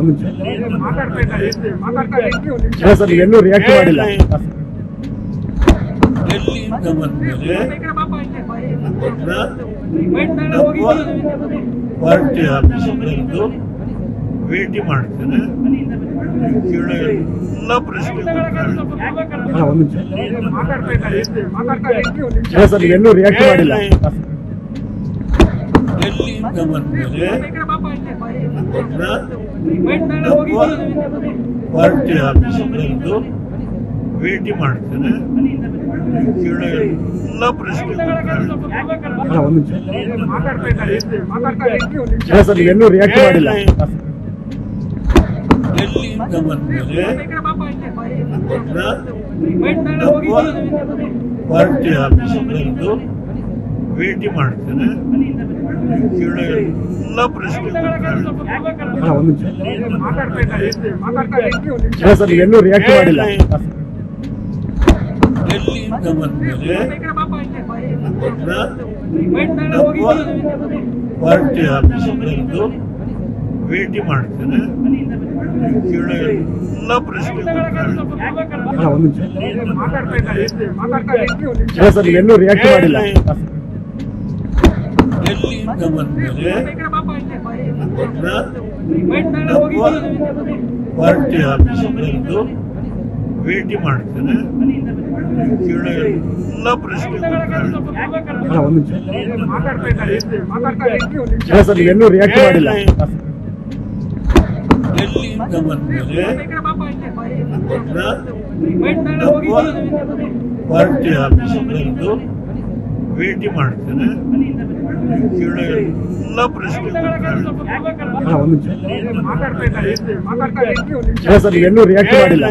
ಒಂದು ಸರ್ ಎಲ್ಲೂ ರಿಯಾಕ್ಟ್ ಮಾಡಿಲ್ಲ. ಎಲ್ಲಿಂದ ಬಂದ್ಮೇಲೆ ಪಾರ್ಟಿ ಆಫೀಸರ್ದು ಭೇಟಿ ಮಾಡ್ತೇನೆ. ಕೇಳೋ ಎಲ್ಲ ಪ್ರಶ್ನೆ ಒಂದು ಸರ್ ಎಲ್ಲೂ ರಿಯಾಕ್ಟ್ ಮಾಡಿಲ್ಲ. ಎಲ್ಲಿಂದ ಬಂದ್ಮೇಲೆ ಪಾರ್ಟಿ ಆಫೀಸರ್ದು ಭೇಟಿ ಮಾಡ್ತೇನೆ. ಕೇಳೋ ಎಲ್ಲ ಪ್ರಶ್ನೆ ಒಂದು ಸರ್ ಎಲ್ಲೂ ರಿಯಾಕ್ಟ್ ಮಾಡಿಲ್ಲ. ಎಲ್ಲಿಂದ ಬಂದ್ಮೇಲೆ ಪಾರ್ಟಿ ಆಫೀಸರ್ದು ಭೇಟಿ ಮಾಡ್ತೇನೆ. ಕೇಳೋ ಎಲ್ಲ ಪ್ರಶ್ನೆ ಒಂದು ಸರ್ ಎಲ್ಲೂ ರಿಯಾಕ್ಟ್ ಮಾಡಿಲ್ಲ. ಎಲ್ಲಿಂದ ಬಂದ್ಮೇಲೆ ಪಾರ್ಟಿ ಆಫೀಸರ್ದು ಭೇಟಿ ಮಾಡ್ತೇನೆ. ಕೇಳೋ ಎಲ್ಲ ಪ್ರಶ್ನೆ ಒಂದು ಸರ್ ಎಲ್ಲೂ ರಿಯಾಕ್ಟ್ ಮಾಡಿಲ್ಲ. ಎಲ್ಲಿಂದ ಬಂದ್ಮೇಲೆ ಪಾರ್ಟಿ ಆಫೀಸರ್ದು ಭೇಟಿ ಮಾಡ್ತೇನೆ. ಕೇಳೋ ಎಲ್ಲ ಪ್ರಶ್ನೆ ಒಂದು ಸರ್ ಎಲ್ಲೂ ರಿಯಾಕ್ಟ್ ಮಾಡಿಲ್ಲ. ಎಲ್ಲಿಂದ ಬಂದ್ಮೇಲೆ ಪಾರ್ಟಿ ಆಫೀಸರ್ದು ಭೇಟಿ ಮಾಡ್ತೇನೆ. ಕೇಳೋ ಎಲ್ಲ ಪ್ರಶ್ನೆ ಒಂದು ಸರ್ ಎಲ್ಲೂ ರಿಯಾಕ್ಟ್ ಮಾಡಿಲ್ಲ.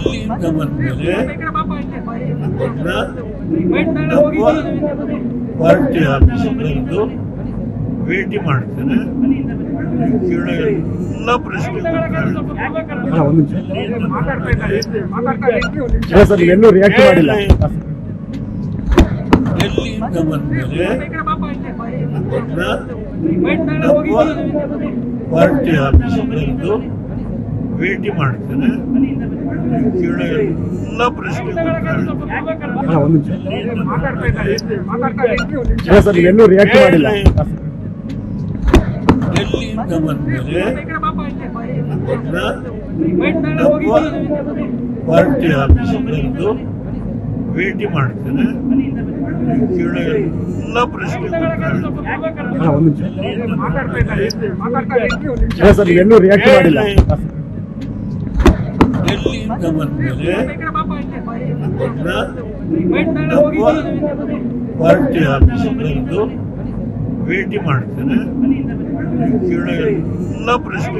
ಎಲ್ಲಿಂದ ಬಂದ್ಮೇಲೆ ಪಾರ್ಟಿ ಆಫೀಸರ್ದು ಭೇಟಿ ಮಾಡ್ತೇನೆ. ಕೇಳೋ ಎಲ್ಲ ಪ್ರಶ್ನೆ ಒಂದು ಸರ್ ಎಲ್ಲೂ ರಿಯಾಕ್ಟ್ ಮಾಡಿಲ್ಲ. ಎಲ್ಲಿಂದ ಬಂದ್ಮೇಲೆ ಪಾರ್ಟಿ ಆಫೀಸರ್ದು ಭೇಟಿ ಮಾಡ್ತೇನೆ. ಕೇಳೋ ಎಲ್ಲ ಪ್ರಶ್ನೆ ಒಂದು ಸರ್ ಎಲ್ಲೂ ರಿಯಾಕ್ಟ್ ಮಾಡಿಲ್ಲ. ಎಲ್ಲಿಂದ ಬಂದ್ಮೇಲೆ ಪಾರ್ಟಿ ಆಫೀಸರ್ದು ಭೇಟಿ ಮಾಡ್ತೇನೆ. ಕೇಳೋ ಎಲ್ಲ ಪ್ರಶ್ನೆ ಒಂದು ಸರ್ ಎಲ್ಲೂ ರಿಯಾಕ್ಟ್ ಮಾಡಿಲ್ಲ. ಎಲ್ಲಿಂದ ಬಂದ್ಮೇಲೆ ಪಾರ್ಟಿ ಆಫೀಸರ್ದು ಭೇಟಿ ಮಾಡ್ತೇನೆ. ಕೇಳೋ ಎಲ್ಲ ಪ್ರಶ್ನೆ